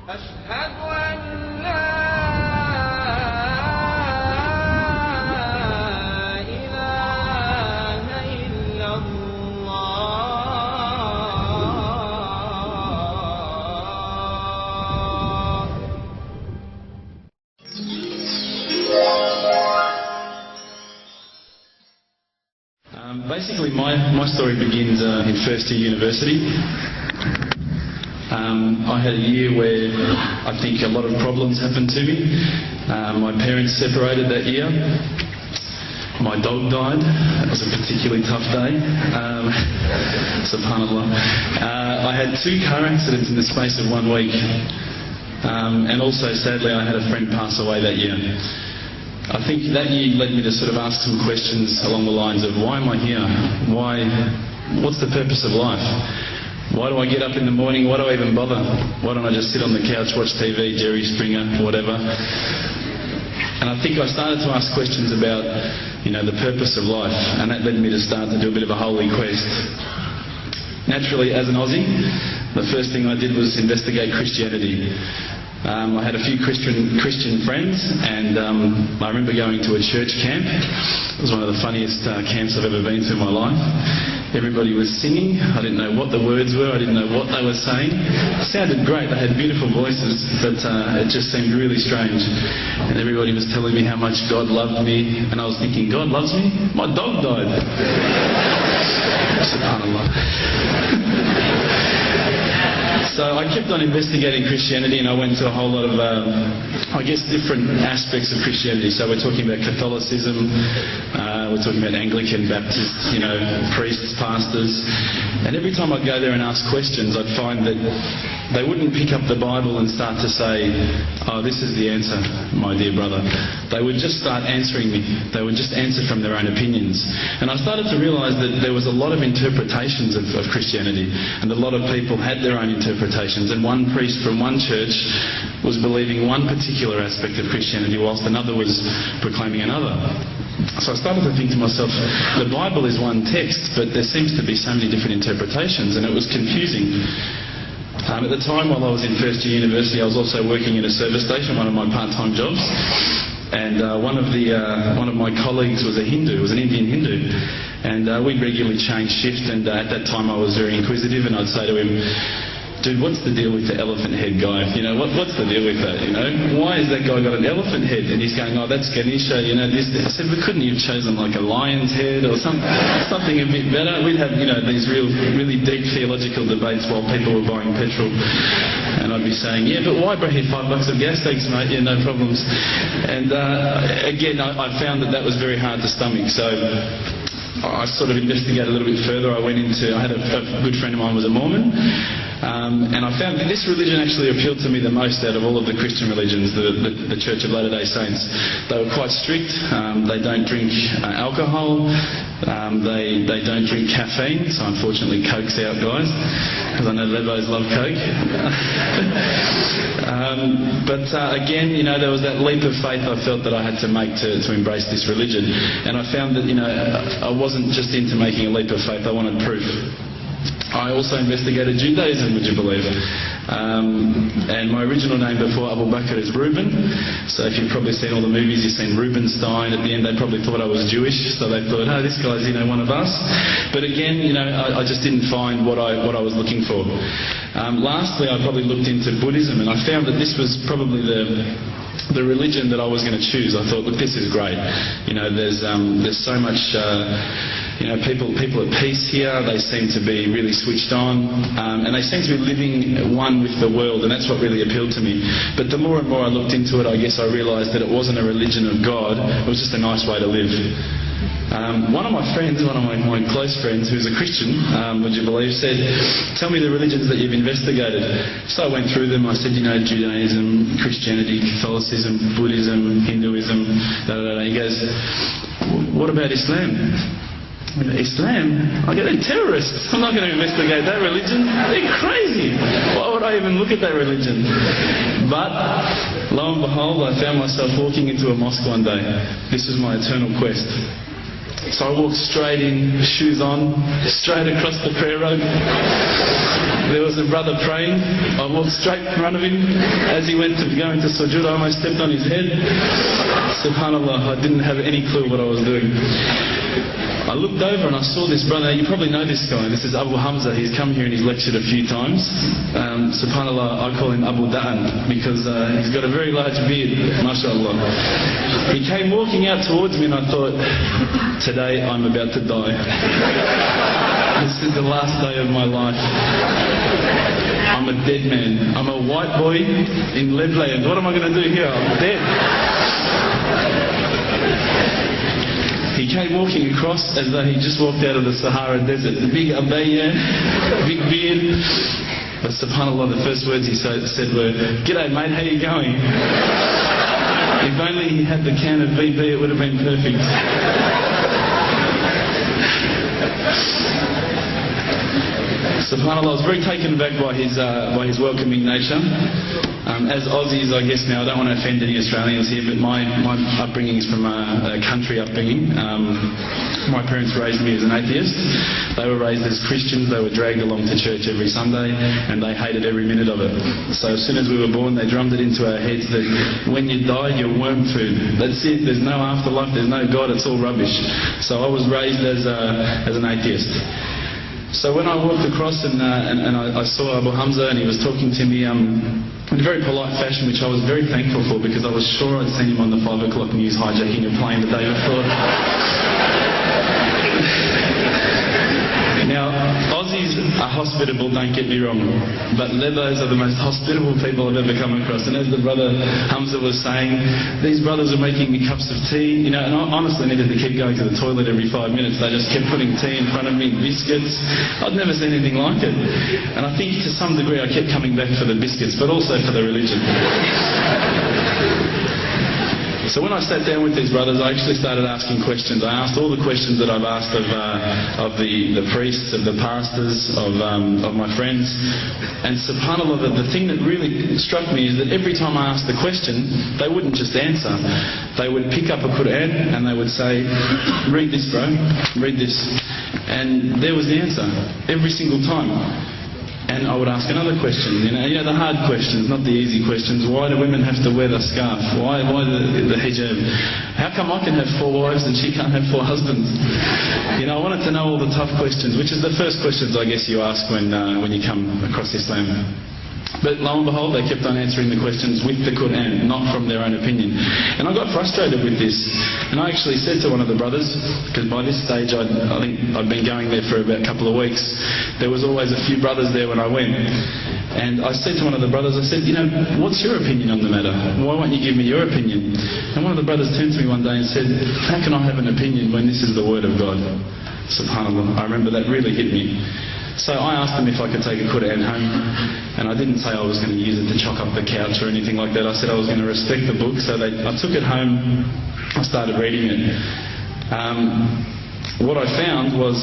أشهد أن لا إله إلا الله. Basically, my story begins in first year university. I had a year where I think a lot of problems happened to me. My parents separated that year. My dog died. That was a particularly tough day. Subhanallah. I had 2 car accidents in the space of 1 week. And also, sadly, I had a friend pass away that year. I think that year led me to sort of ask some questions along the lines of, why am I here? What's the purpose of life? Why do I get up in the morning? Why do I even bother? Why don't I just sit on the couch, watch TV, Jerry Springer, whatever? And I think I started to ask questions about, the purpose of life, and that led me to start to do a bit of a holy quest. Naturally, as an Aussie, the first thing I did was investigate Christianity. I had a few Christian friends, and I remember going to a church camp. It was one of the funniest camps I've ever been to in my life. Everybody was singing. I didn't know what the words were. I didn't know what they were saying. It sounded great. They had beautiful voices, but it just seemed really strange. And everybody was telling me how much God loved me, and I was thinking, God loves me? My dog died. SubhanAllah. So I kept on investigating Christianity, and I went to a whole lot of, different aspects of Christianity. So we're talking about Catholicism, we're talking about Anglican, Baptist, priests, pastors. And every time I'd go there and ask questions, I'd find that they wouldn't pick up the Bible and start to say, oh, this is the answer, my dear brother. They would just start answering me. They would just answer from their own opinions. And I started to realise that there was a lot of interpretations of Christianity, and a lot of people had their own interpretations, and one priest from one church was believing one particular aspect of Christianity whilst another was proclaiming another. So I started to think to myself, the Bible is one text, but there seems to be so many different interpretations, and it was confusing. At the time, while I was in first year university, I was also working in a service station, one of my part-time jobs. And one of my colleagues was a Hindu, was an Indian Hindu. And we'd regularly change shift, and at that time I was very inquisitive, and I'd say to him, dude, what's the deal with the elephant head guy? What's the deal with that, Why has that guy got an elephant head? And he's going, oh, that's Ganesha, this. I said, but couldn't you have chosen like a lion's head or something a bit better? We'd have, these really deep theological debates while people were buying petrol. And I'd be saying, yeah, but why bring $5 of gas tanks, mate? Yeah, no problems. And again, I found that was very hard to stomach. So I sort of investigated a little bit further. I had a good friend of mine was a Mormon, and I found that this religion actually appealed to me the most out of all of the Christian religions, the Church of Latter-day Saints. They were quite strict. They don't drink alcohol. They don't drink caffeine, so unfortunately Coke's out, guys, because I know Lebos love Coke. But again, there was that leap of faith I felt that I had to make to embrace this religion, and I found that I wasn't just into making a leap of faith, I wanted proof. I also investigated Judaism, would you believe it? And my original name before Abu Bakr is Reuben. So if you've probably seen all the movies, you've seen Reubenstein. At the end, they probably thought I was Jewish, so they thought, oh, this guy's one of us. But again, I just didn't find what I was looking for. Lastly, I probably looked into Buddhism, and I found that this was probably the religion that I was going to choose. I thought, look, this is great. There's so much. People at peace here. They seem to be really switched on, and they seem to be living one with the world, and that's what really appealed to me. But the more and more I looked into it, I guess I realised that it wasn't a religion of God. It was just a nice way to live. One of my friends, one of my close friends, who's a Christian, would you believe, said, tell me the religions that you've investigated. So I went through them. I said, Judaism, Christianity, Catholicism, Buddhism, Hinduism, He goes, what about Islam? Islam? They're terrorists. I'm not going to investigate that religion. They're crazy. Why would I even look at that religion? But lo and behold, I found myself walking into a mosque one day. This was my eternal quest. So I walked straight in, shoes on, straight across the prayer road. There was a brother praying. I walked straight in front of him. As he went to go into sujood, I almost stepped on his head. Subhanallah, I didn't have any clue what I was doing. I looked over and I saw this brother. You probably know this guy. This is Abu Hamza. He's come here and he's lectured a few times. Subhanallah, I call him Abu Da'an because he's got a very large beard, mashallah. He came walking out towards me and I thought, today I'm about to die. This is the last day of my life. I'm a dead man. I'm a white boy in Lebland. What am I going to do here? I'm dead. He came walking across as though he just walked out of the Sahara Desert. Big abaya, big beard. But subhanAllah, the first words he said were, "G'day mate, how you going?" If only he had the can of VB, it would have been perfect. SubhanAllah, I was very taken aback by his welcoming nature. As Aussies, I guess now, I don't want to offend any Australians here, but my upbringing is from a country upbringing. My parents raised me as an atheist. They were raised as Christians. They were dragged along to church every Sunday, and they hated every minute of it. So as soon as we were born, they drummed it into our heads that when you die, you're worm food. That's it. There's no afterlife. There's no God. It's all rubbish. So I was raised as an atheist. So when I walked across and I saw Abu Hamza and he was talking to me in a very polite fashion, which I was very thankful for because I was sure I'd seen him on the 5 o'clock news hijacking a plane the day before. Now, Aussies are hospitable, don't get me wrong, but Lebos are the most hospitable people I've ever come across. And as the brother Hamza was saying, these brothers were making me cups of tea, and I honestly needed to keep going to the toilet every 5 minutes. They just kept putting tea in front of me, biscuits. I'd never seen anything like it. And I think to some degree I kept coming back for the biscuits, but also for the religion. So when I sat down with these brothers, I actually started asking questions. I asked all the questions that I've asked of the priests, of the pastors, of my friends. And subhanAllah, the thing that really struck me is that every time I asked the question, they wouldn't just answer. They would pick up a Quran and they would say, "Read this, bro, read this." And there was the answer, every single time. And I would ask another question, you know, the hard questions, not the easy questions. Why do women have to wear the scarf? Why the hijab? How come I can have 4 wives and she can't have 4 husbands? You know, I wanted to know all the tough questions, which is the first questions I guess you ask when you come across Islam. But lo and behold, they kept on answering the questions with the Quran, not from their own opinion. And I got frustrated with this. And I actually said to one of the brothers, because by this stage I think I'd been going there for about a couple of weeks, there was always a few brothers there when I went. And I said to one of the brothers, I said, you know, what's your opinion on the matter? Why won't you give me your opinion? And one of the brothers turned to me one day and said, how can I have an opinion when this is the word of God? SubhanAllah, I remember that really hit me. So I asked them if I could take a Quran home, and I didn't say I was going to use it to chalk up the couch or anything like that. I said I was going to respect the book, so I took it home, I started reading it. What I found was,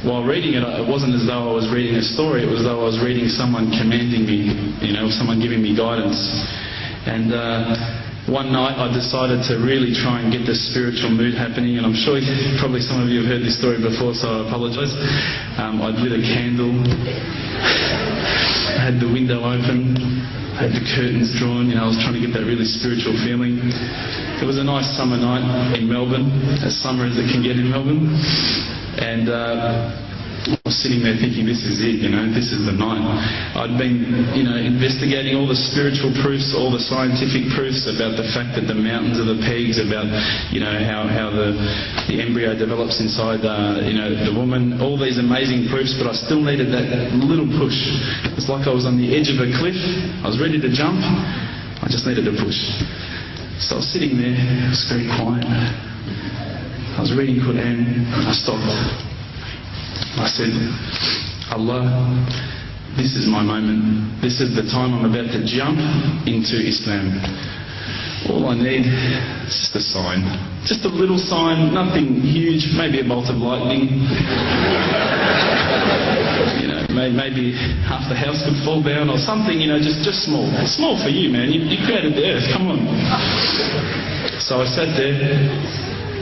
while reading it, it wasn't as though I was reading a story, it was as though I was reading someone commanding me, you know, someone giving me guidance. And one night I decided to really try and get the spiritual mood happening, and I'm sure probably some of you have heard this story before, so I apologise. I lit a candle, I had the window open, I had the curtains drawn, you know, I was trying to get that really spiritual feeling. It was a nice summer night in Melbourne, as summer as it can get in Melbourne, and I was sitting there thinking, this is it, you know, this is the night. I'd been, you know, investigating all the spiritual proofs, all the scientific proofs about the fact that the mountains are the pegs, about, you know, how the embryo develops inside, you know, the woman, all these amazing proofs, but I still needed that little push. It's like I was on the edge of a cliff, I was ready to jump, I just needed a push. So I was sitting there, it was very quiet. I was reading Quran, and I stopped. I said, Allah, this is my moment. This is the time I'm about to jump into Islam. All I need is just a sign. Just a little sign, nothing huge, maybe a bolt of lightning. You know, maybe half the house could fall down or something, you know, just small. Small for you, man. You created the earth, come on. So I sat there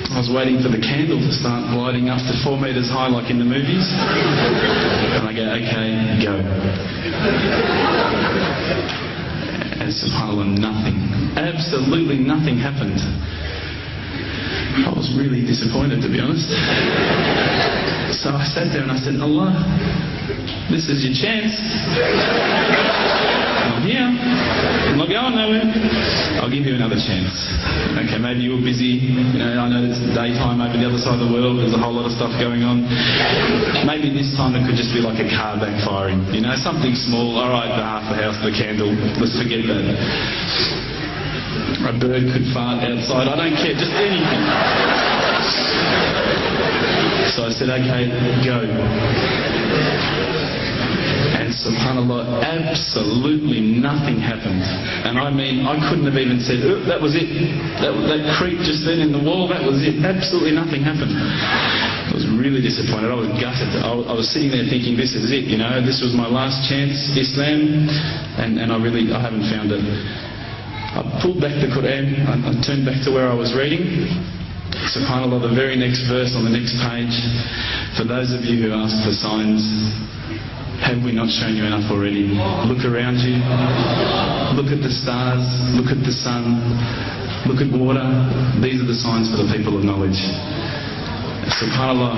I was waiting for the candle to start lighting up to 4 metres high like in the movies. And I go, okay, go. And subhanAllah, nothing. Absolutely nothing happened. I was really disappointed, to be honest. So I sat there and I said, Allah, this is your chance. I'm here. I'm not going nowhere. I'll give you another chance. Okay, maybe you were busy. I know it's daytime over the other side of the world. There's a whole lot of stuff going on. Maybe this time it could just be like a car backfiring. Something small. All right, the half the house, the candle. Let's forget that. A bird could fart outside. I don't care. Just anything. So I said, okay, go. And subhanAllah, absolutely nothing happened. And I mean, I couldn't have even said, oh, that was it. That creak just then in the wall, that was it. Absolutely nothing happened. I was really disappointed. I was gutted. I was sitting there thinking, this is it, this was my last chance, Islam, and I haven't found it. I pulled back the Quran, I turned back to where I was reading. SubhanAllah, the very next verse on the next page, for those of you who ask for signs, have we not shown you enough already? Look around you, look at the stars, look at the sun, look at water. These are the signs for the people of knowledge. SubhanAllah.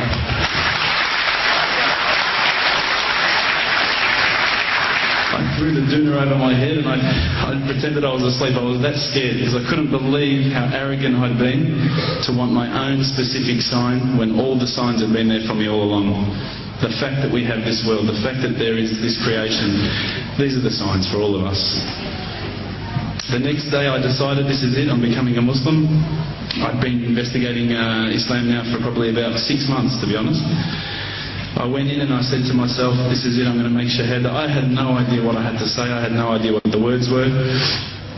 I threw the doona over my head and I pretended I was asleep. I was that scared because I couldn't believe how arrogant I'd been to want my own specific sign when all the signs had been there for me all along. The fact that we have this world, the fact that there is this creation, these are the signs for all of us. The next day I decided this is it, I'm becoming a Muslim. I'd been investigating Islam now for probably about 6 months, to be honest. I went in and I said to myself, this is it, I'm going to make shahada. I had no idea what I had to say. I had no idea what the words were.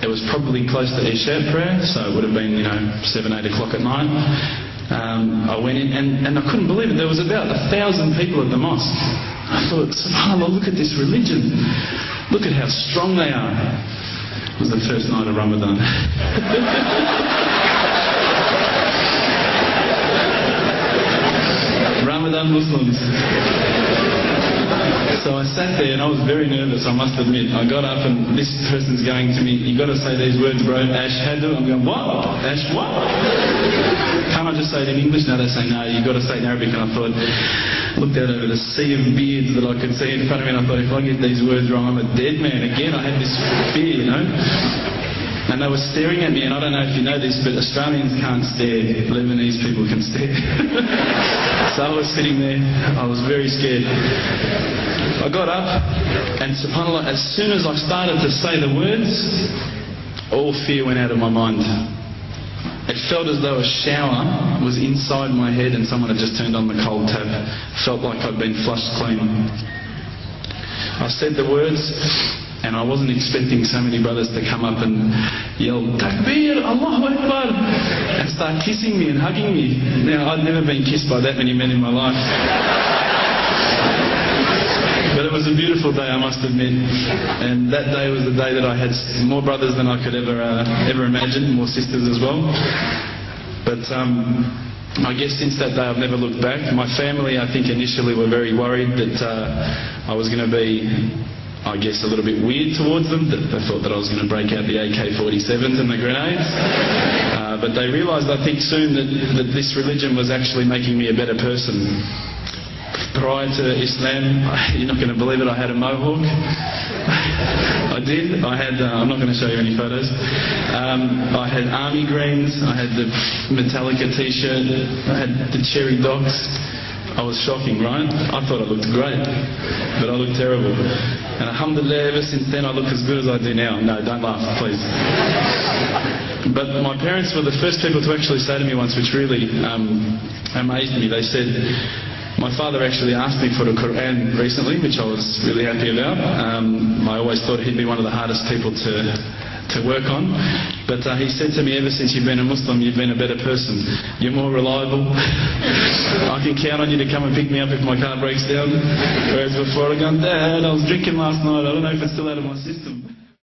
It was probably close to Isha prayer, so it would have been, 7, 8 o'clock at night. I went in and I couldn't believe it. There was about 1,000 people at the mosque. I thought, subhanAllah, look at this religion. Look at how strong they are. It was the first night of Ramadan. Ramadan Muslims. So I sat there and I was very nervous, I must admit. I got up and this person's going to me, you got to say these words, bro, Ashhadu. I'm going, what? Ash what? Can't I just say it in English? No, they say, no, you got to say it in Arabic. And I thought, looked out over the sea of beards that I could see in front of me and I thought, if I get these words wrong, I'm a dead man. Again, I had this fear, And they were staring at me, and I don't know if you know this, but Australians can't stare. Lebanese people can stare. So I was sitting there, I was very scared. I got up, and subhanAllah, as soon as I started to say the words, all fear went out of my mind. It felt as though a shower was inside my head and someone had just turned on the cold tap. Felt like I'd been flushed clean. I said the words, and I wasn't expecting so many brothers to come up and yell, Takbir, Allahu Akbar, and start kissing me and hugging me. Now, I'd never been kissed by that many men in my life. But it was a beautiful day, I must admit. And that day was the day that I had more brothers than I could ever imagine, more sisters as well. But I guess since that day I've never looked back. My family, I think, initially were very worried that I was going to be, I guess, a little bit weird towards them. That they thought that I was going to break out the AK-47s and the grenades. But they realised, I think, soon that this religion was actually making me a better person. Prior to Islam, you're not going to believe it, I had a mohawk. I did. I had, I'm not going to show you any photos. I had army greens, I had the Metallica t-shirt, I had the cherry docs. I was shocking, right? I thought I looked great, but I looked terrible. And alhamdulillah, ever since then I look as good as I do now. No, don't laugh, please. But my parents were the first people to actually say to me once, which really amazed me. They said, my father actually asked me for the Quran recently, which I was really happy about. I always thought he'd be one of the hardest people to work on. But he said to me, ever since you've been a Muslim, you've been a better person. You're more reliable. I can count on you to come and pick me up if my car breaks down. Whereas before I go, Dad, I was drinking last night. I don't know if it's still out of my system.